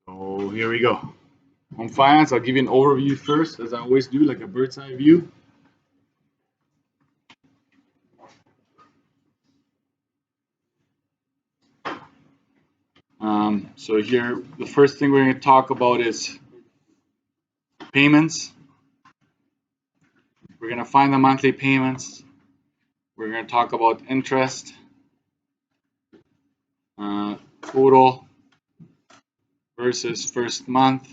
So here we go. Home finance, I'll give you an overview first, as I always do, like a bird's eye view. So here, the first thing we're going to talk about is payments. We're going to find the monthly payments. We're going to talk about interest, total versus first month.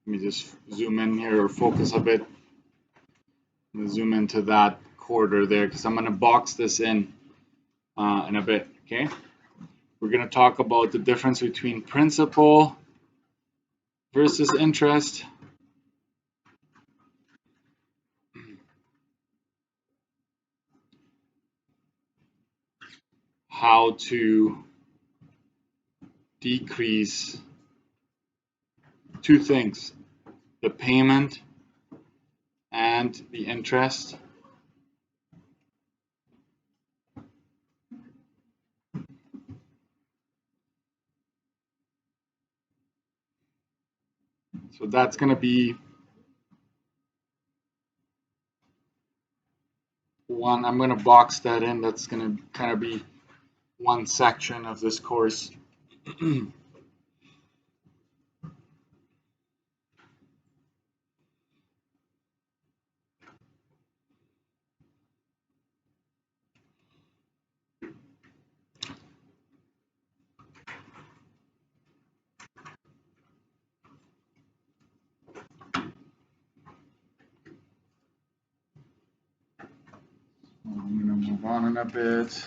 Let me just zoom in here or focus a bit. I'm going to zoom into that quarter there because I'm going to box this in a bit, okay? We're going to talk about the difference between principal versus interest. How to decrease two things, the payment and the interest. So that's going to be one. I'm going to box that in. That's going to kind of be one section of this course. I'm going to move on in a bit.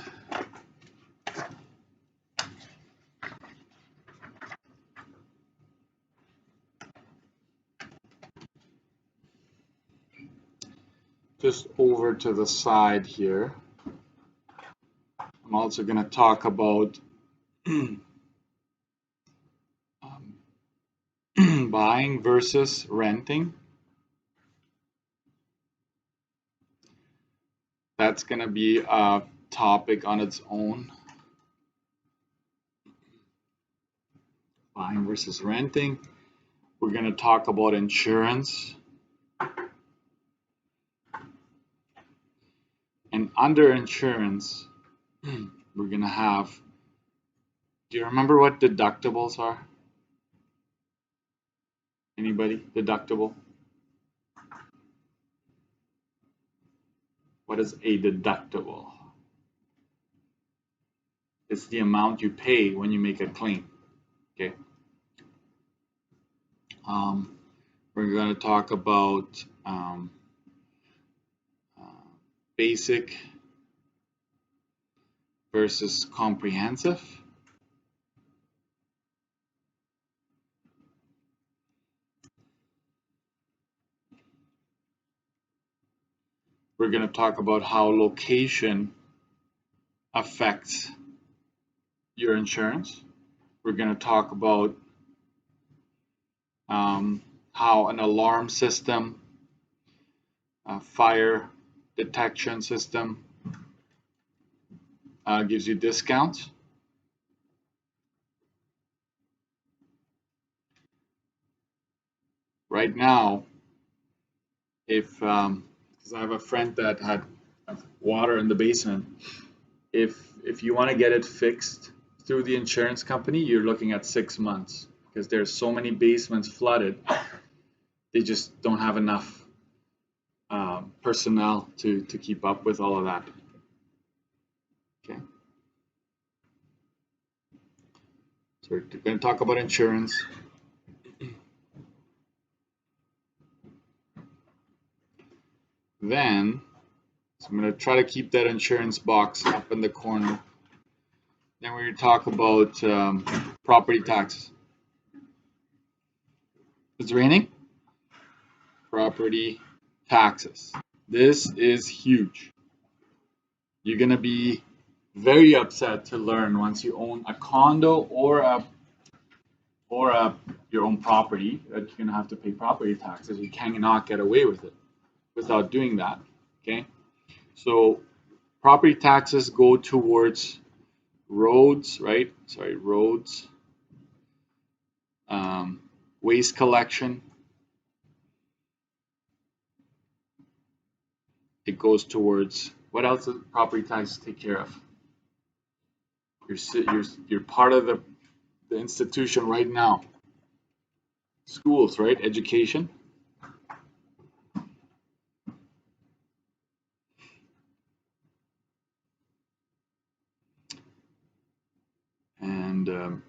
Just over to the side here, I'm also going to talk about buying versus renting. That's going to be a topic on its own. Buying versus renting. We're going to talk about insurance. And under insurance, we're going to have, do you remember what deductibles are? Anybody? Deductible? What is a deductible? It's the amount you pay when you make a claim. Okay. We're going to talk about basic versus comprehensive. We're going to talk about how location affects your insurance. We're going to talk about how an alarm system, a fire detection system gives you discounts. Right now, if because I have a friend that had water in the basement, if you want to get it fixed through the insurance company, you're looking at 6 months because there's so many basements flooded. They just don't have enough personnel to keep up with all of that. Okay. So we're going to talk about insurance. Then, so I'm going to try to keep that insurance box up in the corner. Then we're going to talk about property taxes. It's raining. Property taxes. This is huge. You're going to be very upset to learn once you own a condo or your own property that you're going to have to pay property taxes. You cannot get away with it without doing that. Okay. So property taxes go towards roads, right? Sorry, roads, waste collection. It goes towards, what else does property taxes take care of? You're part of the institution right now. Schools, right? Education. And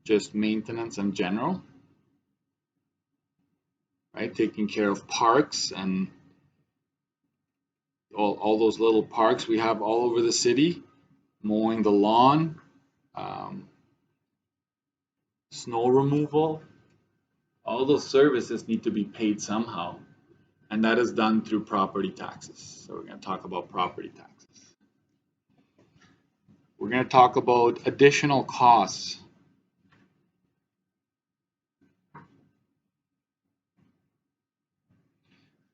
just maintenance in general, right? Taking care of parks and all those little parks we have all over the city, mowing the lawn, snow removal. All those services need to be paid somehow, and that is done through property taxes. So we're going to talk about property taxes. We're going to talk about additional costs.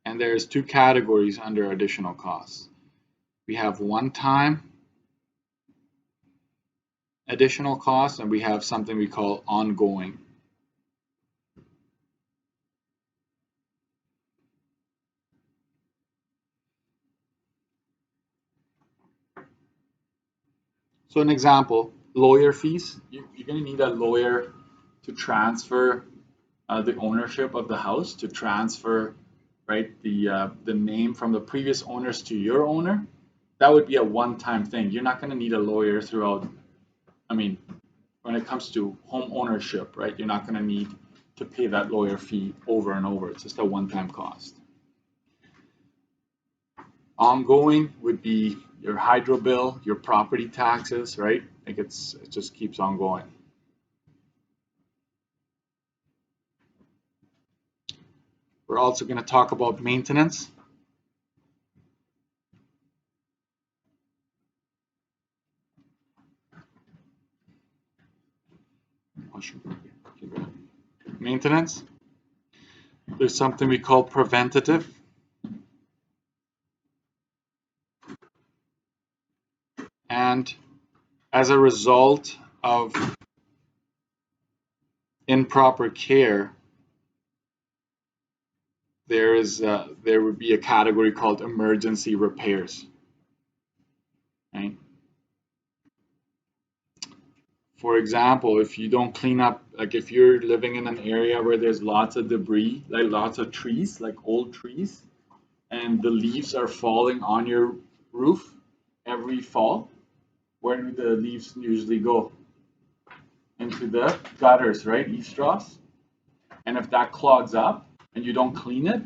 And there's two categories under additional costs. We have one-time additional costs, and we have something we call ongoing. So an example, lawyer fees. You're going to need a lawyer to transfer the ownership of the house, to transfer, right, the name from the previous owners to your owner. That would be a one-time thing. You're not going to need a lawyer throughout. I mean, when it comes to home ownership, right, you're not going to need to pay that lawyer fee over and over. It's just a one-time cost. Ongoing would be your hydro bill, your property taxes, right? Like it just keeps on going. We're also going to talk about maintenance. Maintenance. There's something we call preventative. And as a result of improper care, there would be a category called emergency repairs. Right? For example, if you don't clean up, like if you're living in an area where there's lots of debris, like lots of trees, like old trees, and the leaves are falling on your roof every fall, where do the leaves usually go? Into the gutters, right? Eaves troughs. And if that clogs up and you don't clean it,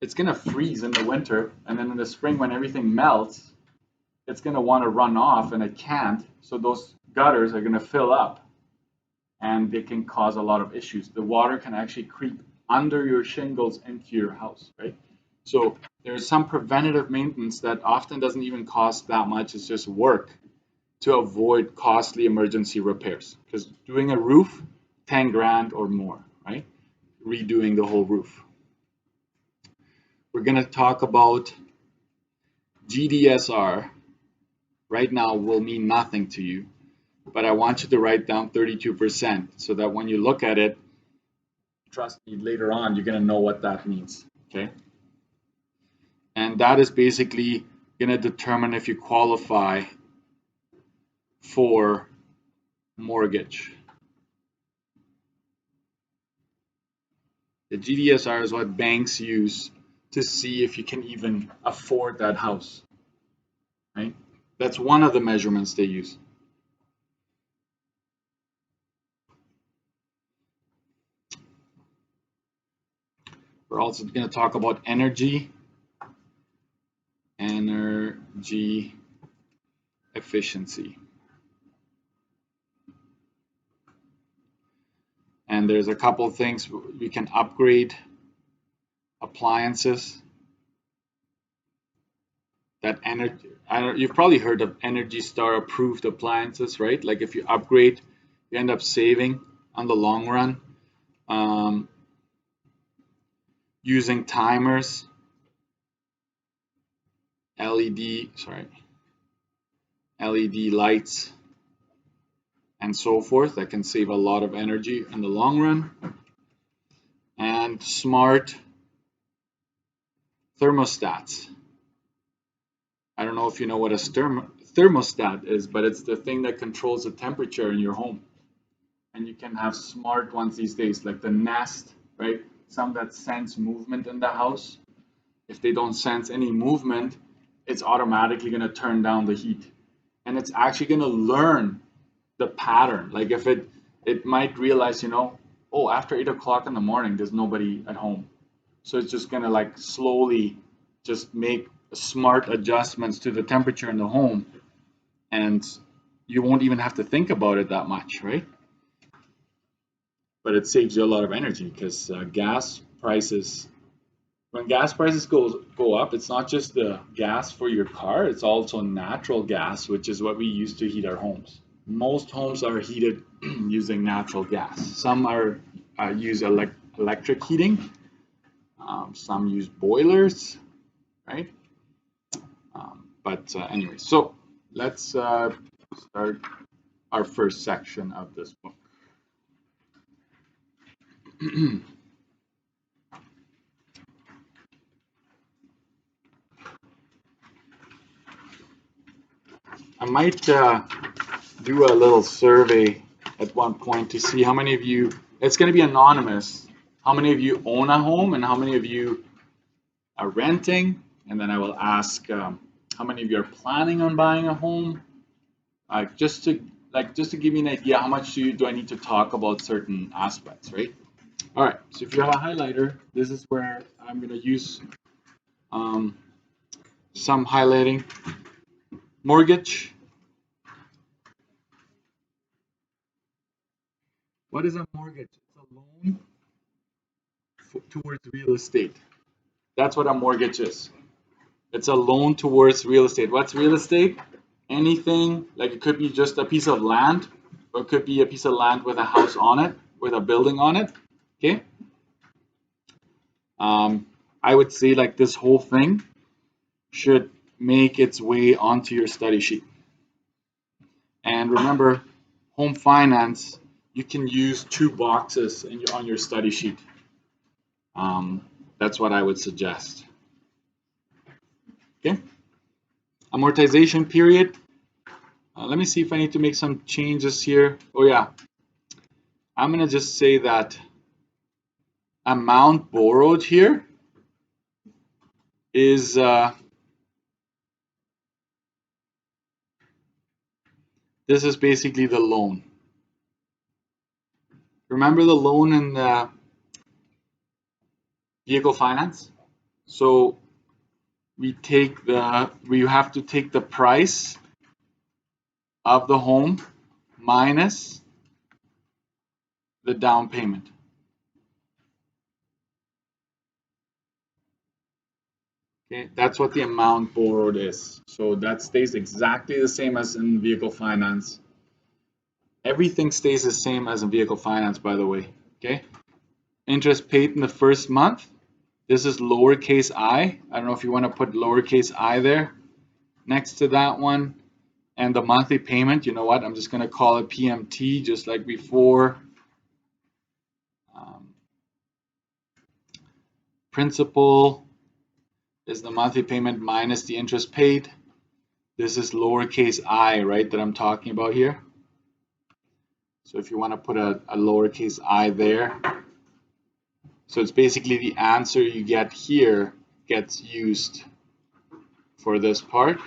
it's going to freeze in the winter. And then in the spring, when everything melts, it's going to want to run off and it can't. So those gutters are going to fill up and they can cause a lot of issues. The water can actually creep under your shingles into your house, right? So there's some preventative maintenance that often doesn't even cost that much. It's just work to avoid costly emergency repairs. Because doing a roof, 10 grand or more, right? Redoing the whole roof. We're going to talk about GDSR. Right now will mean nothing to you, but I want you to write down 32% so that when you look at it, trust me, later on, you're going to know what that means, okay? And that is basically going to determine if you qualify for mortgage. The GDSR is what banks use to see if you can even afford that house, right? That's one of the measurements they use. We're also going to talk about energy efficiency. And there's a couple of things we can upgrade appliances. That energy, you've probably heard of Energy Star approved appliances, right? Like if you upgrade, you end up saving on the long run. using timers, LED lights, and so forth that can save a lot of energy in the long run. And smart thermostats. I don't know if you know what a thermostat is, but it's the thing that controls the temperature in your home. And you can have smart ones these days, like the Nest, right? Some that sense movement in the house. If they don't sense any movement, it's automatically going to turn down the heat. And it's actually going to learn the pattern. Like if it might realize, you know, oh, after 8 o'clock in the morning, there's nobody at home. So it's just going to like slowly just make smart adjustments to the temperature in the home. And you won't even have to think about it that much, right? But it saves you a lot of energy because gas prices, when gas prices go up, it's not just the gas for your car, it's also natural gas, which is what we use to heat our homes. Most homes are heated using natural gas. Some are use electric heating. Some use boilers, right? But anyway, so let's start our first section of this book. I might do a little survey at one point to see how many of you, it's going to be anonymous, how many of you own a home and how many of you are renting, and then I will ask how many of you are planning on buying a home, just to give me an idea how much do I need to talk about certain aspects, right? All right, so if you have a highlighter, this is where I'm going to use some highlighting. Mortgage. What is a mortgage? It's a loan towards real estate. That's what a mortgage is. It's a loan towards real estate. What's real estate? Anything, like it could be just a piece of land, or it could be a piece of land with a house on it, with a building on it. Okay. I would say like this whole thing should make its way onto your study sheet. And remember, home finance, you can use 2 boxes on your study sheet. That's what I would suggest. Okay. Amortization period. Let me see if I need to make some changes here. Oh yeah. I'm going to just say that amount borrowed here is this is basically the loan. Remember the loan in vehicle finance? So we have to take the price of the home minus the down payment. Okay, that's what the amount borrowed is. So that stays exactly the same as in vehicle finance. Everything stays the same as in vehicle finance, by the way. Okay, interest paid in the first month. This is lowercase I. I don't know if you want to put lowercase I there next to that one. And the monthly payment, you know what? I'm just going to call it PMT, just like before. Principal is the monthly payment minus the interest paid. This is lowercase I, right, that I'm talking about here. So if you want to put a lowercase I there. So it's basically the answer you get here gets used for this part.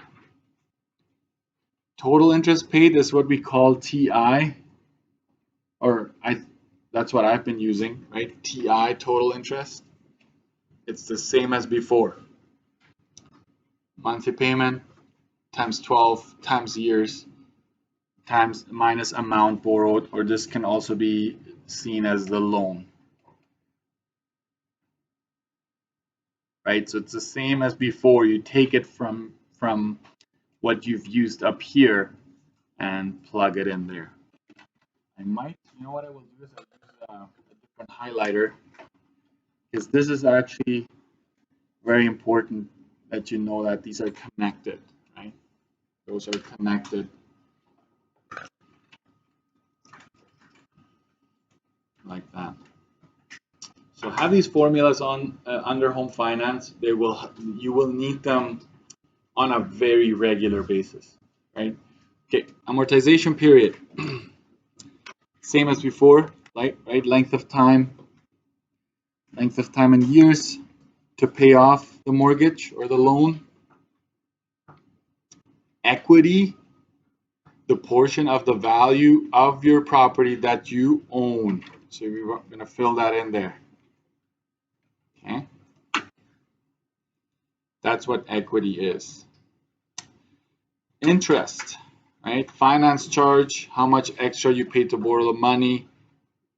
Total interest paid is what we call TI, or that's what I've been using, right? TI, total interest. It's the same as before. Monthly payment times 12 times years times minus amount borrowed, or this can also be seen as the loan. Right? So it's the same as before. You take it from what you've used up here and plug it in there. I might, you know what I will do is I'll use a different highlighter because this is actually very important that you know that these are connected, right? Those are connected like that. So have these formulas on under home finance. You will need them on a very regular basis, right? Okay, amortization period. Same as before, right? Length of time in years to pay off the mortgage or the loan. Equity, the portion of the value of your property that you own. So we're going to fill that in there. Okay, that's what equity is. Interest, right? Finance charge, how much extra you pay to borrow the money.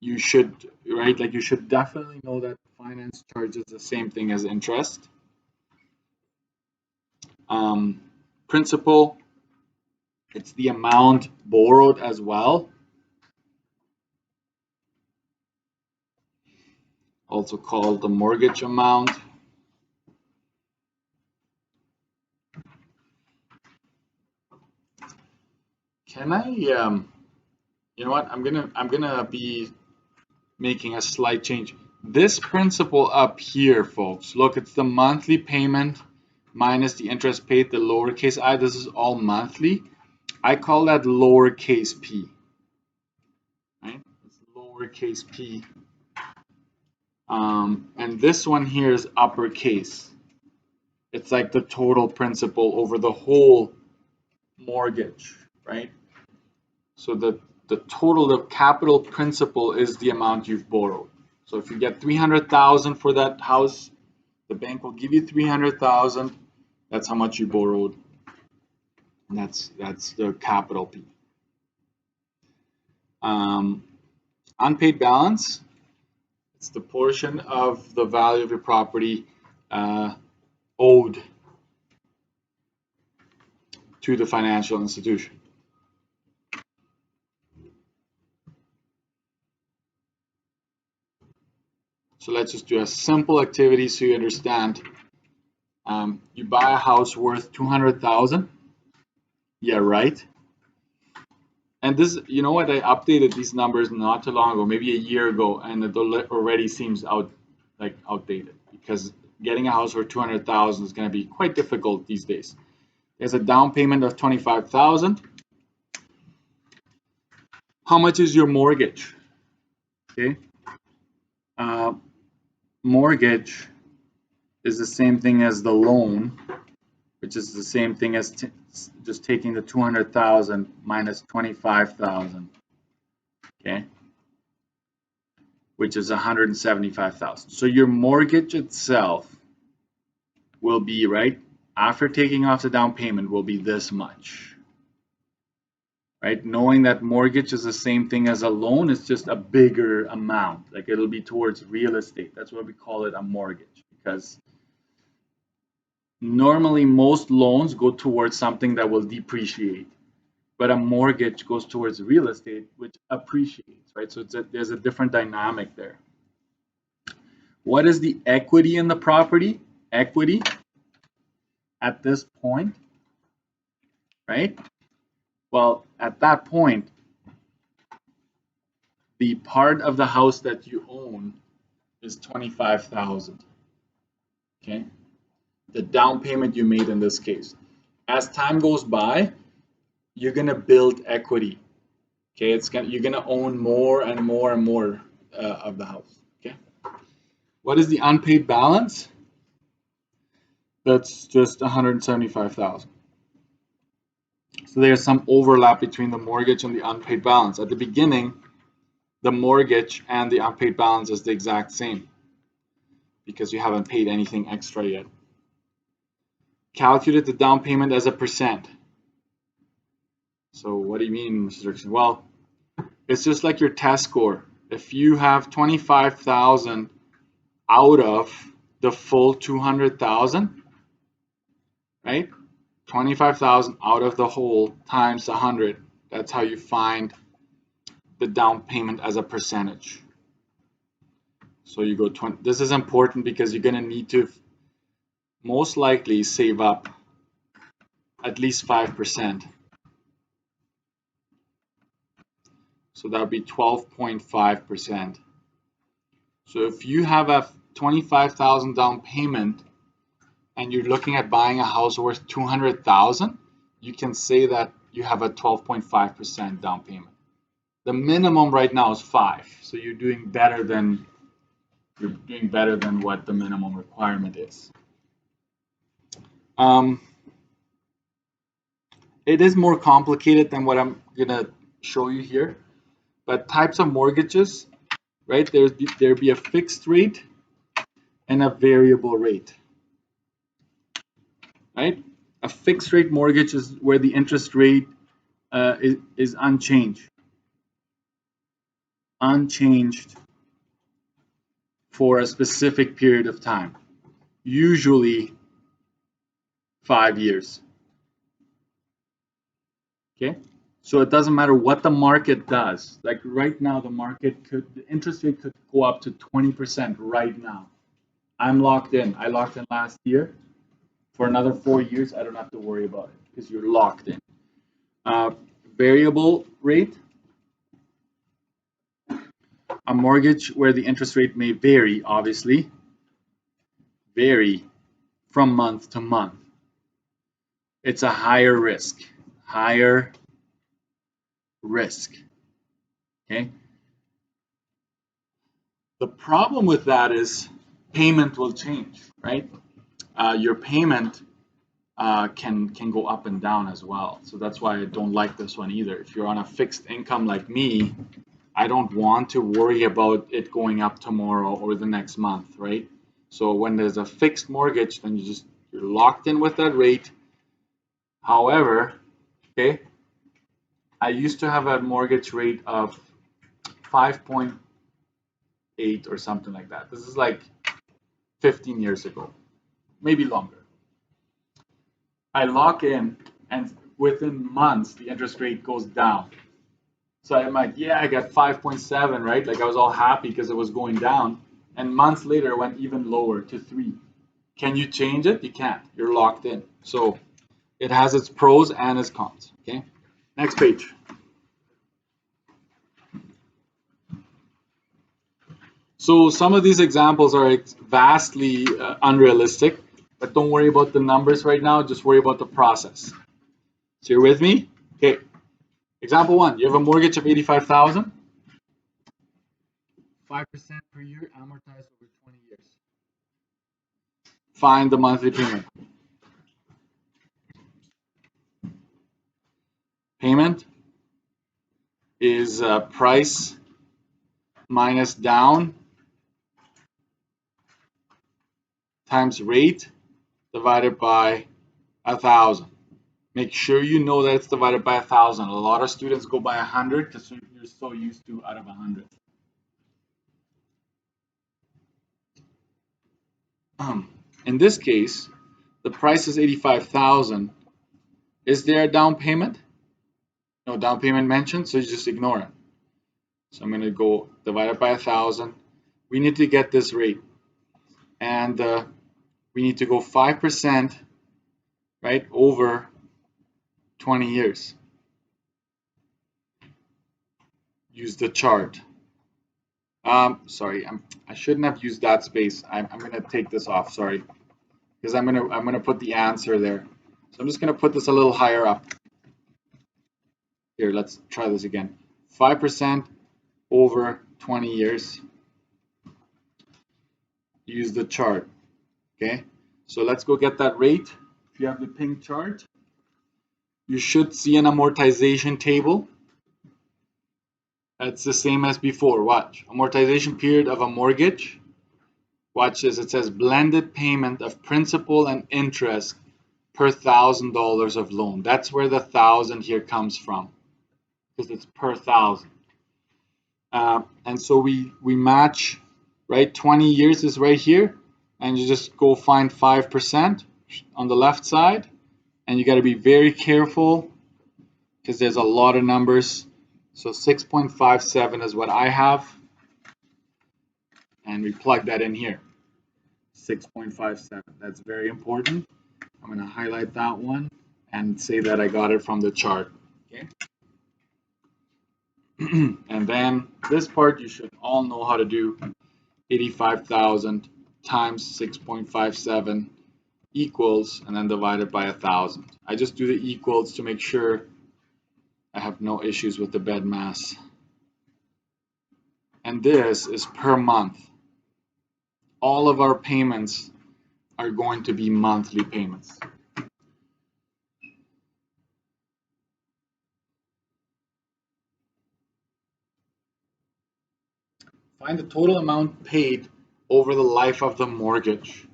You should, right? Like you should definitely know that finance charge is the same thing as interest. Principal, it's the amount borrowed as well. Also called the mortgage amount. Can I, you know what? I'm gonna be making a slight change. This principal up here, folks, look, it's the monthly payment minus the interest paid, the lowercase I. This is all monthly. I call that lowercase p, right? It's lowercase p. And this one here is uppercase. It's like the total principal over the whole mortgage, right? So the total, the capital principal is the amount you've borrowed. So if you get 300,000 for that house, the bank will give you 300,000. That's how much you borrowed. And that's the capital P. Unpaid balance. It's the portion of the value of your property owed to the financial institution. So let's just do a simple activity so you understand. You buy a house worth 200,000. Yeah, right. And this, you know what? I updated these numbers not too long ago, maybe a year ago, and it already seems outdated because getting a house for 200,000 is going to be quite difficult these days. There's a down payment of 25,000. How much is your mortgage? Okay. Mortgage is the same thing as the loan, which is the same thing as just taking the 200,000 minus 25,000. Okay. Which is 175,000. So your mortgage itself will be, right, after taking off the down payment, will be this much. Right? Knowing that mortgage is the same thing as a loan, it's just a bigger amount. Like it'll be towards real estate. That's why we call it a mortgage, because normally most loans go towards something that will depreciate, but a mortgage goes towards real estate, which appreciates, right? So there's a different dynamic there. What is the equity in the property? Equity at this point, right? Well, at that point, the part of the house that you own is 25,000. Okay, the down payment you made in this case. As time goes by, you're gonna build equity. Okay, you're gonna own more and more and more of the house. Okay, what is the unpaid balance? That's just 175,000. So there's some overlap between the mortgage and the unpaid balance. At the beginning, the mortgage and the unpaid balance is the exact same because you haven't paid anything extra yet. Calculate the down payment as a percent. So what do you mean, Mr. Dixon? Well, it's just like your test score. If you have 25,000 out of the full 200,000, right? 25,000 out of the whole times 100. That's how you find the down payment as a percentage. So you go 20. This is important because you're going to need to most likely save up at least 5%. So that would be 12.5%. So if you have a $25,000 down payment and you're looking at buying a house worth $200,000, you can say that you have a 12.5% down payment. The minimum right now is 5, so you're doing better than what the minimum requirement is. It is more complicated than what I'm gonna show you here, but types of mortgages, right? There'd be a fixed rate and a variable rate, right? A fixed rate mortgage is where the interest rate is unchanged for a specific period of time, usually 5 years. Okay, so it doesn't matter what the market does. Like right now, the interest rate could go up to 20% right now. I'm locked in. I locked in last year. For another 4 years, I don't have to worry about it because you're locked in. Variable rate, a mortgage where the interest rate may vary, obviously, vary from month to month. It's a higher risk. Okay. The problem with that is payment will change, right? Your payment can go up and down as well. So that's why I don't like this one either. If you're on a fixed income like me, I don't want to worry about it going up tomorrow or the next month, right? So when there's a fixed mortgage, then you're locked in with that rate. However, okay, I used to have a mortgage rate of 5.8 or something like that. This is like 15 years ago, maybe longer. I lock in, and within months, the interest rate goes down. So I'm like, yeah, I got 5.7, right? Like I was all happy because it was going down. And months later, it went even lower to 3. Can you change it? You can't. You're locked in. So it has its pros and its cons. Okay. Next page. So some of these examples are vastly unrealistic, but don't worry about the numbers right now. Just worry about the process. So you're with me? Okay. Example 1. You have a mortgage of $85,000. 5% per year amortized over 20 years. Find the monthly payment. Payment is price minus down times rate divided by 1,000. Make sure you know that it's divided by 1,000. A lot of students go by 100 because you're so used to out of 100. In this case, the price is 85,000. Is there a down payment? No down payment mentioned, so you just ignore it. So I'm going to go divided by 1,000. We need to get this rate, and we need to go 5%, right, over 20 years. Use the chart. Sorry, I shouldn't have used that space. I'm going to take this off. Sorry, because I'm going to put the answer there. So I'm just going to put this a little higher up. Here, let's try this again. 5% over 20 years. Use the chart. Okay, so let's go get that rate. If you have the pink chart, you should see an amortization table. That's the same as before. Watch. Amortization period of a mortgage. Watch this. It says blended payment of principal and interest per $1,000 of loan. That's where the 1,000 here comes from, because it's per 1,000. And so we match, right? 20 years is right here, and you just go find 5% on the left side, and you got to be very careful because there's a lot of numbers. So 6.57 is what I have, and we plug that in here. 6.57. That's very important. I'm going to highlight that one and say that I got it from the chart. Okay. And then this part you should all know how to do. 85,000 times 6.57 equals, and then divided by 1,000. I just do the equals to make sure I have no issues with the bed mass. And this is per month. All of our payments are going to be monthly payments. Find the total amount paid over the life of the mortgage.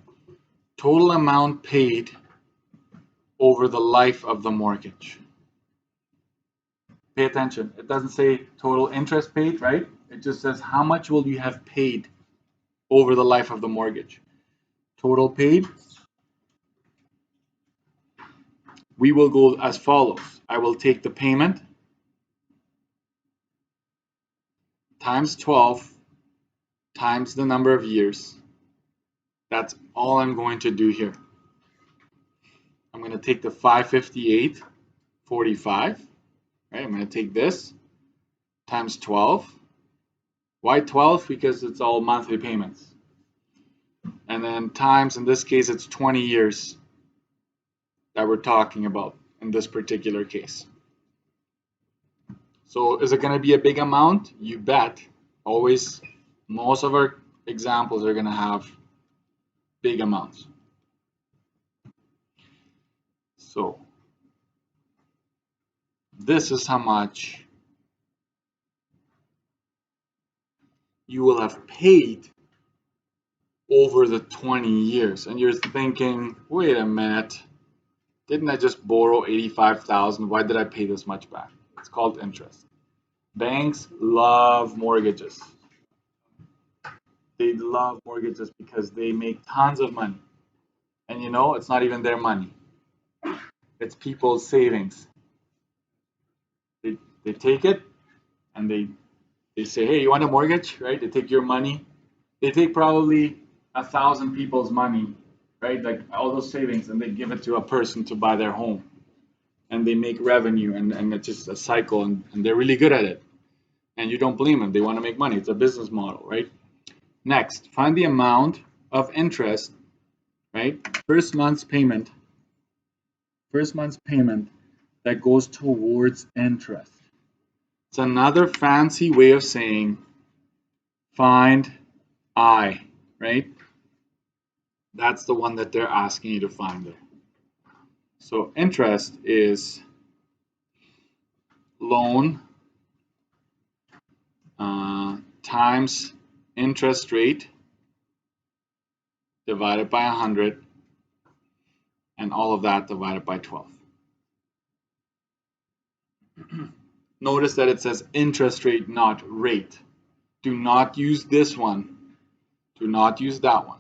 Total amount paid over the life of the mortgage. Pay attention. It doesn't say total interest paid, right? It just says how much will you have paid over the life of the mortgage. Total paid. We will go as follows. I will take the payment times 12 times the number of years. That's all I'm going to do here. I'm going to take the 558.45. Right? I'm going to take this times 12. Why 12? Because it's all monthly payments. And then times, in this case, it's 20 years that we're talking about in this particular case. So is it going to be a big amount? You bet. Always, most of our examples are going to have big amounts. So this is how much you will have paid over the 20 years. And you're thinking, wait a minute, didn't I just borrow 85,000? Why did I pay this much back? It's called interest. Banks love mortgages. They love mortgages because they make tons of money. And you know, it's not even their money. It's people's savings. They take it and they say, hey, you want a mortgage, right? They take your money. They take probably 1,000 people's money, right? Like all those savings, and they give it to a person to buy their home. And they make revenue, and it's just a cycle, and they're really good at it. And you don't blame them. They want to make money. It's a business model, right? Next, find the amount of interest, right? First month's payment that goes towards interest. It's another fancy way of saying find I, right? That's the one that they're asking you to find there. So interest is loan times interest rate divided by 100, and all of that divided by 12. Notice that it says interest rate, not rate. Do not use this one. Do not use that one.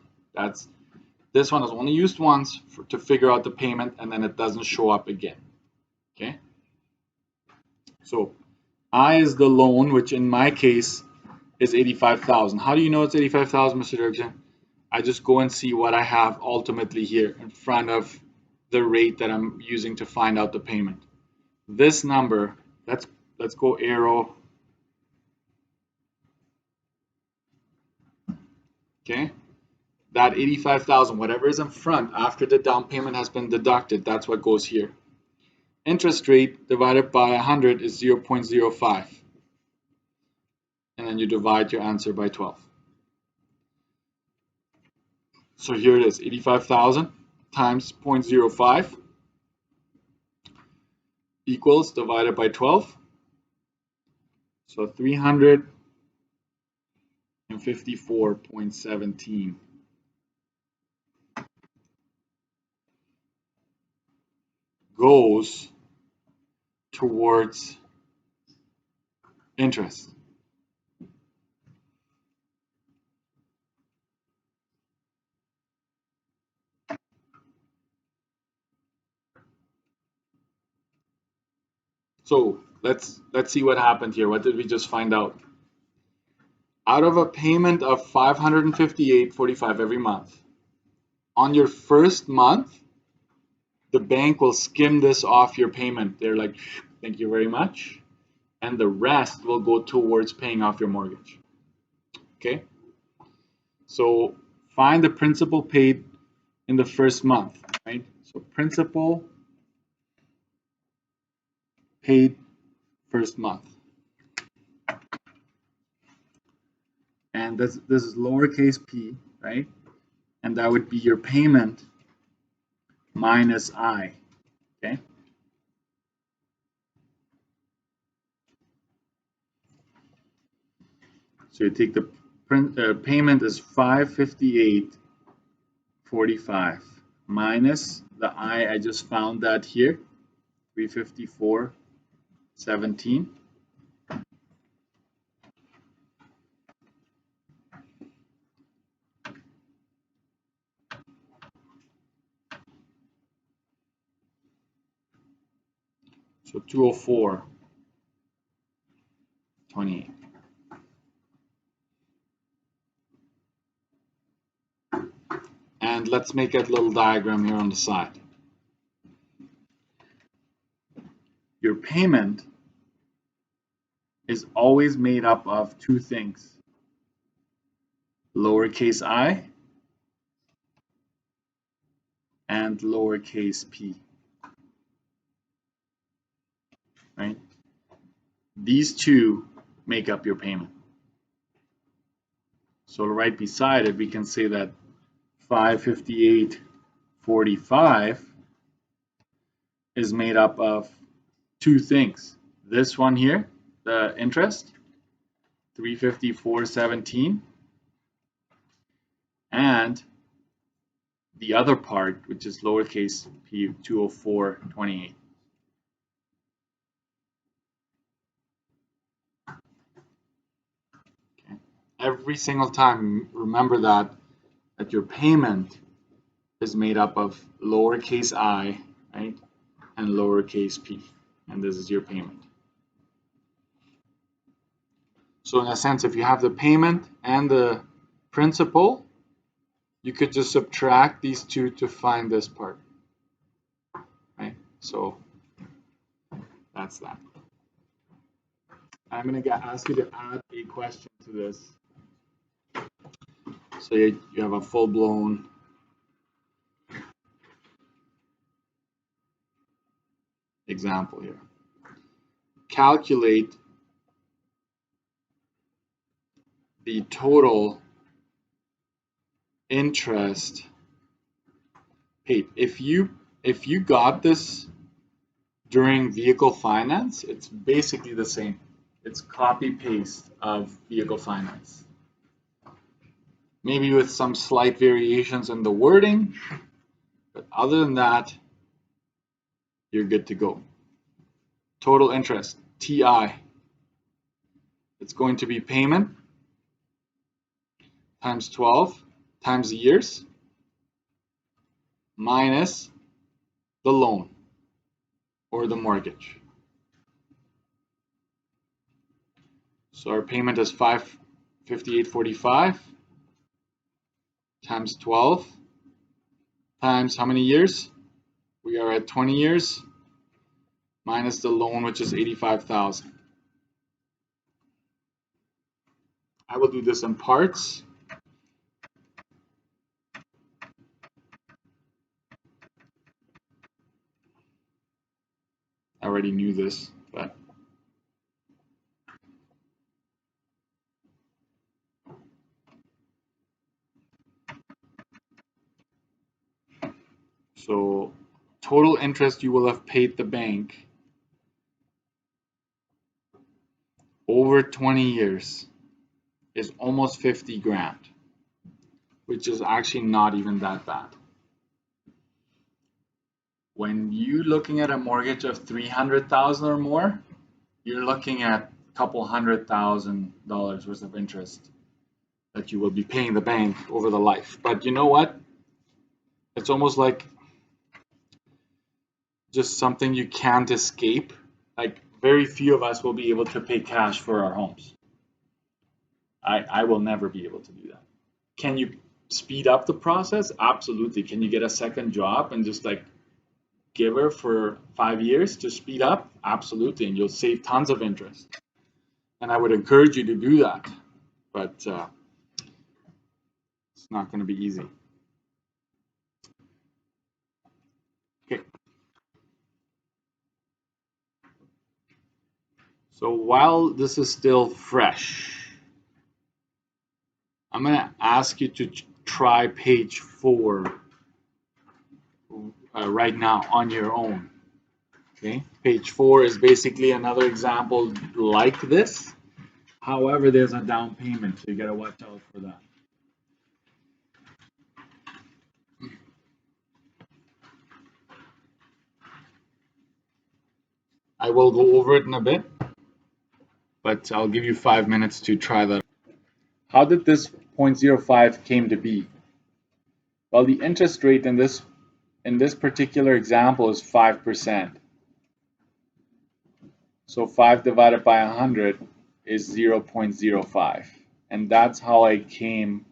This one is only used once to figure out the payment, and then it doesn't show up again. Okay? So I is the loan, which in my case is 85,000. How do you know it's 85,000, Mr. Dirksen? I just go and see what I have ultimately here in front of the rate that I'm using to find out the payment. This number, let's go arrow. Okay? That 85,000, whatever is in front after the down payment has been deducted, that's what goes here. Interest rate divided by 100 is 0.05. And then you divide your answer by 12. So here it is, 85,000 times 0.05 equals divided by 12. So 354.17. Goes towards interest. So let's see what happened here. What did we just find out? Out of a payment of $558.45 every month, on your first month, the bank will skim this off your payment. They're like, thank you very much. And the rest will go towards paying off your mortgage. Okay? So find the principal paid in the first month, right? So principal paid first month. And this is lowercase p, right? And that would be your payment minus I, okay? So you take the payment is $558.45 minus the I just found that here, $354.17. So 204.28. And let's make a little diagram here on the side. Your payment is always made up of two things, lowercase I and lowercase p, right? These two make up your payment. So right beside it, we can say that $558.45 is made up of two things. This one here, the interest, $354.17, and the other part, which is lowercase p, 204.28. Okay. Every single time, remember that your payment is made up of lowercase I, right, and lowercase p, and this is your payment. So in a sense, if you have the payment and the principal, you could just subtract these two to find this part, right? So that's that. I'm going to ask you to add a question to this. So you have a full-blown example here. Calculate the total interest paid. If you got this during vehicle finance, it's basically the same. It's copy paste of vehicle finance. Maybe with some slight variations in the wording, but other than that, you're good to go. Total interest, TI. It's going to be payment times 12 times the years minus the loan or the mortgage. So our payment is $558.45 times 12 times how many years? We are at 20 years minus the loan, which is $85,000. I will do this in parts. I already knew this, but so total interest you will have paid the bank over 20 years is almost 50 grand, which is actually not even that bad. When you're looking at a mortgage of $300,000 or more, you're looking at a couple $100,000 worth of interest that you will be paying the bank over the life. But you know what? It's almost like just something you can't escape. Like very few of us will be able to pay cash for our homes. I will never be able to do that. Can you speed up the process? Absolutely. Can you get a second job and just like give her for 5 years to speed up? Absolutely. And you'll save tons of interest. And I would encourage you to do that. But it's not going to be easy. Okay. So while this is still fresh, I'm going to ask you to try page 4 right now on your own. Okay, page 4 is basically another example like this. However, there's a down payment, so you got to watch out for that. I will go over it in a bit, but I'll give you 5 minutes to try that. How did this 0.05 came to be? Well, the interest rate in this particular example is 5%. So 5 divided by 100 is 0.05. And that's how I came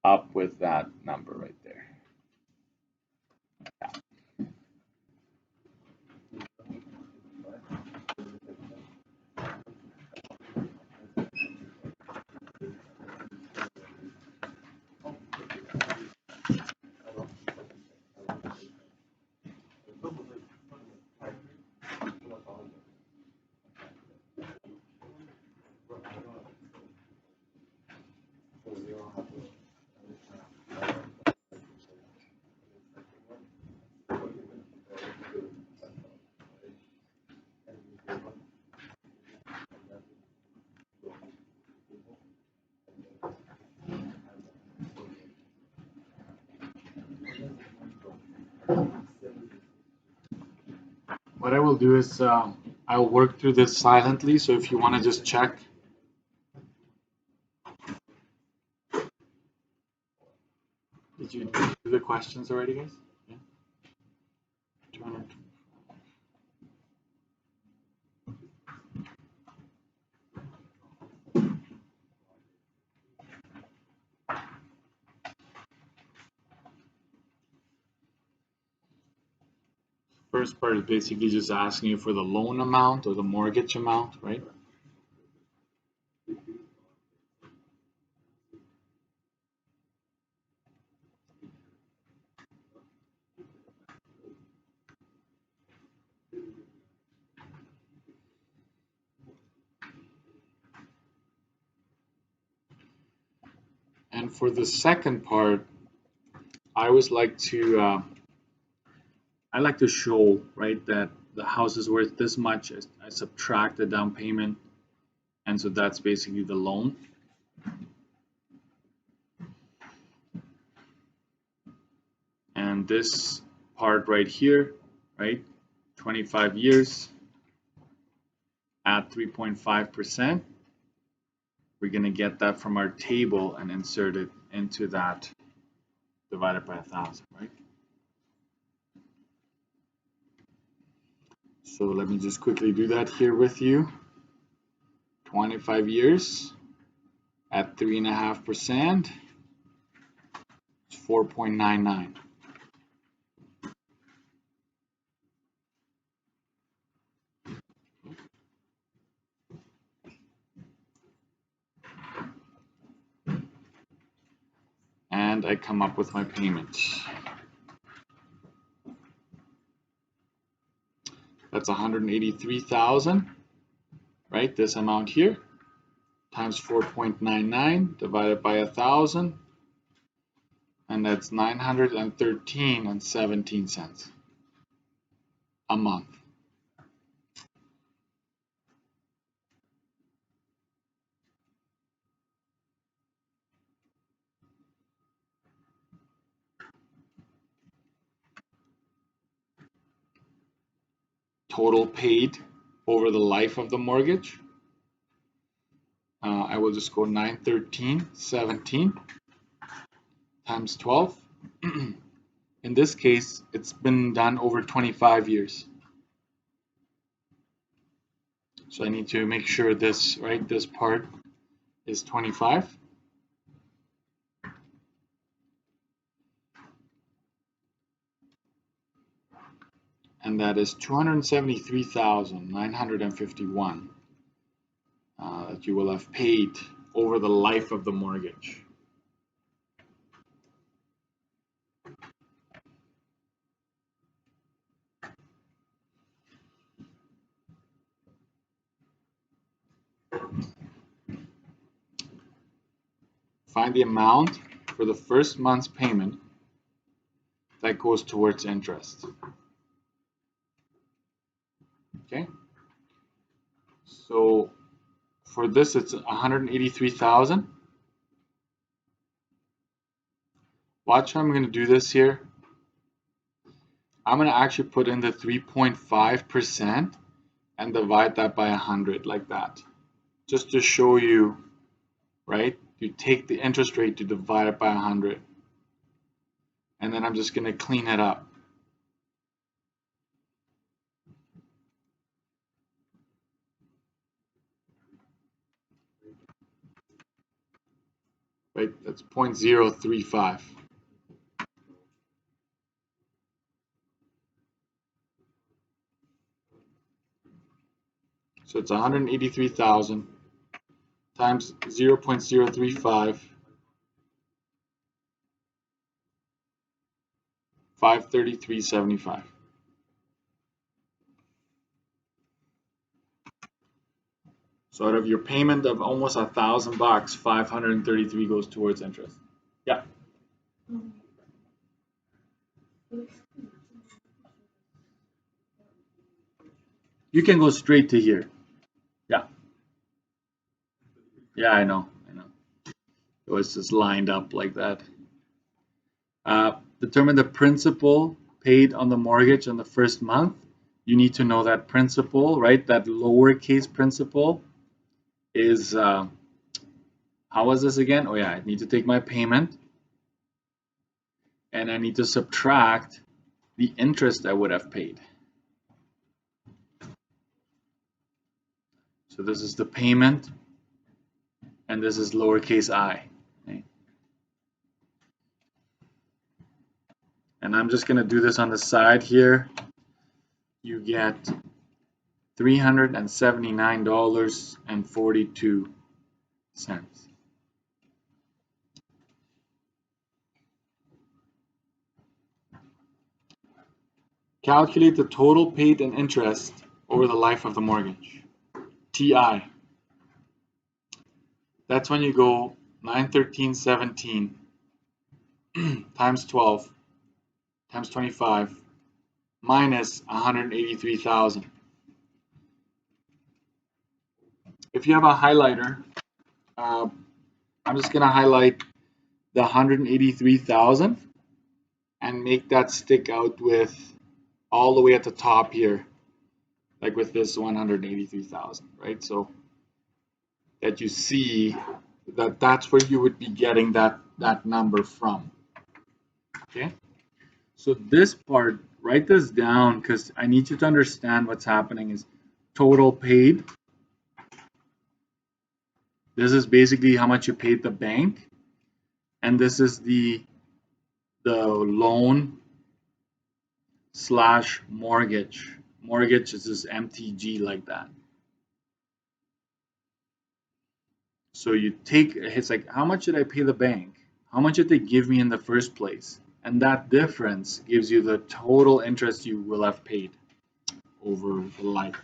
up with that number right there. What I will do is I'll work through this silently, so if you want to just check. Did you do the questions already, guys? Yeah. First part is basically just asking you for the loan amount or the mortgage amount, right? And for the second part, I always like to show, right, that the house is worth this much. I subtract the down payment, and so that's basically the loan. And this part right here, right, 25 years at 3.5%. We're going to get that from our table and insert it into that divided by 1,000, right? So let me just quickly do that here with you. 25 years at 3.5%, it's 4.99. And I come up with my payment. That's 183,000, right? This amount here times 4.99 divided by 1,000, and that's 913.17 a month. Total paid over the life of the mortgage. I will just go 913.17 times 12. In this case, it's been done over 25 years. So I need to make sure this, right, this part is 25. And that is 273,951 that you will have paid over the life of the mortgage. Find the amount for the first month's payment that goes towards interest. Okay, so for this it's 183,000. Watch how I'm going to do this here. I'm going to actually put in the 3.5% and divide that by 100 like that, just to show you, right? You take the interest rate to divide it by 100, and then I'm just going to clean it up. Right, that's 0.035. So it's 183,000 times 0.035, 533.75. So out of your payment of almost $1,000, 533 goes towards interest. Yeah. You can go straight to here. Yeah. Yeah, I know. It was just lined up like that. Determine the principal paid on the mortgage in the first month. You need to know that principal, right? That lowercase principal is, how was this again? Oh yeah, I need to take my payment and I need to subtract the interest I would have paid. So this is the payment and this is lowercase I. Okay? And I'm just going to do this on the side here. You get $379.42. Calculate the total paid in interest over the life of the mortgage. TI. That's when you go 913.17 times 12 times 25 minus 183,000. If you have a highlighter, I'm just going to highlight the 183,000 and make that stick out with all the way at the top here, like with this 183,000, right? So that you see that that's where you would be getting that number from. Okay, so this part, write this down because I need you to understand what's happening is total paid. This is basically how much you paid the bank, and this is the loan slash mortgage. Mortgage is just MTG like that. So you take, it's like, how much did I pay the bank? How much did they give me in the first place? And that difference gives you the total interest you will have paid over the life.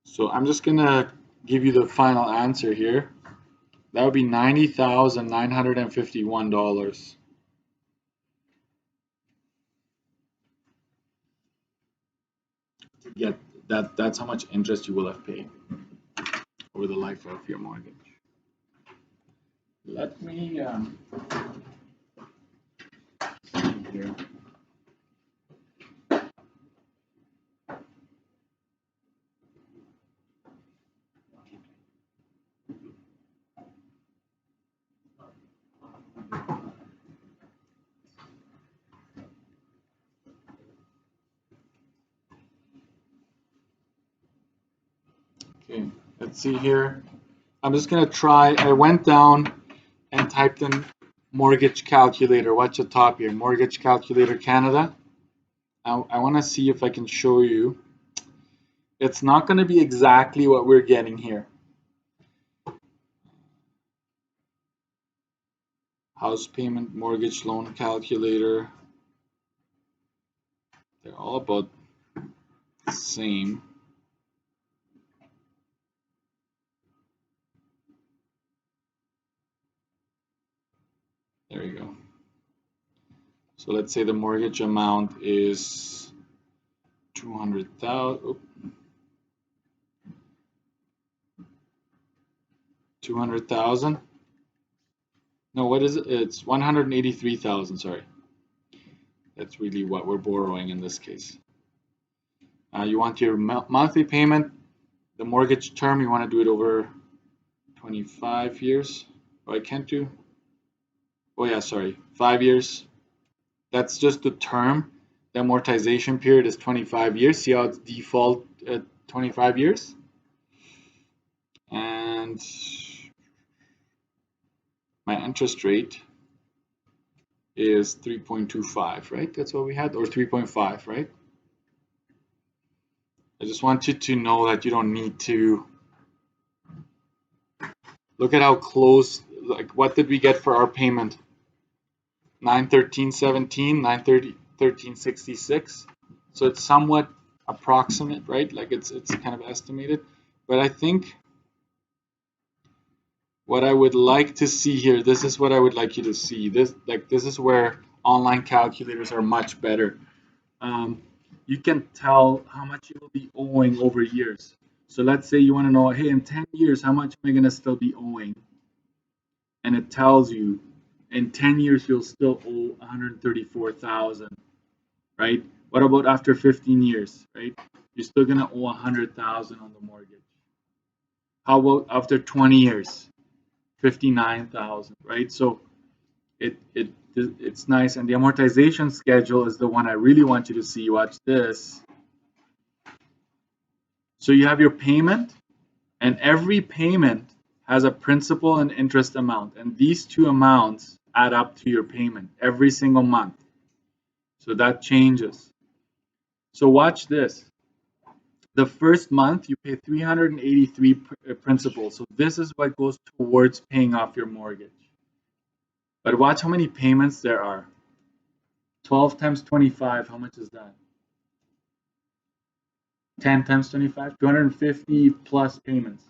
So I'm just gonna give you the final answer here. That would be $90,951. To get that, that's how much interest you will have paid over the life of your mortgage. Let me see here. Okay, let's see here. I'm just gonna try. I went down and typed in mortgage calculator. Watch the top here, mortgage calculator Canada. I want to see if I can show you. It's not going to be exactly what we're getting here. House payment, mortgage loan calculator. They're all about the same. There you go. So let's say the mortgage amount is 200,000. 200,000. No, what is it? It's 183,000. Sorry, that's really what we're borrowing in this case. You want your monthly payment, the mortgage term. You want to do it over 25 years. Oh, I can't do. Oh yeah, sorry, 5 years. That's just the term. The amortization period is 25 years. See how it's default at 25 years? And my interest rate is 3.25, right? That's what we had, or 3.5, right? I just want you to know that you don't need to look at how close, like what did we get for our payment? 913.17, 913.66. So it's somewhat approximate, right? Like it's kind of estimated. But I think what I would like to see here, this is what I would like you to see. This is where online calculators are much better. You can tell how much you will be owing over years. So let's say you want to know, hey, in 10 years, how much am I going to still be owing? And it tells you in 10 years, you'll still owe 134,000, right? What about after 15 years, right? You're still going to owe 100,000 on the mortgage. How about after 20 years? 59,000, right? So it's nice. And the amortization schedule is the one I really want you to see. Watch this. So you have your payment, and every payment has a principal and interest amount, and these two amounts add up to your payment every single month. So that changes. So watch this. The first month you pay 383 principal. So this is what goes towards paying off your mortgage. But watch how many payments there are. 12 times 25, how much is that? 10 times 25, 250 plus payments.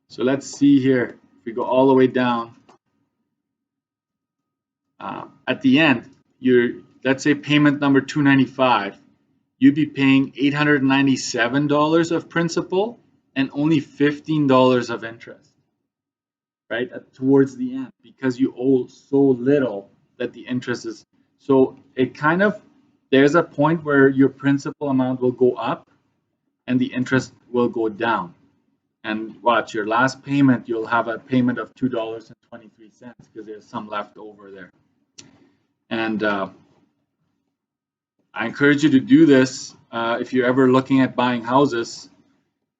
So let's see here. If we go all the way down, at the end, let's say payment number 295, you'd be paying $897 of principal and only $15 of interest, right? Towards the end, because you owe so little that the interest is. So it kind of, there's a point where your principal amount will go up and the interest will go down. And watch, your last payment, you'll have a payment of $2.23 because there's some left over there. And I encourage you to do this if you're ever looking at buying houses.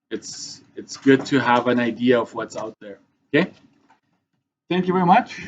It's good to have an idea of what's out there. Okay. Thank you very much.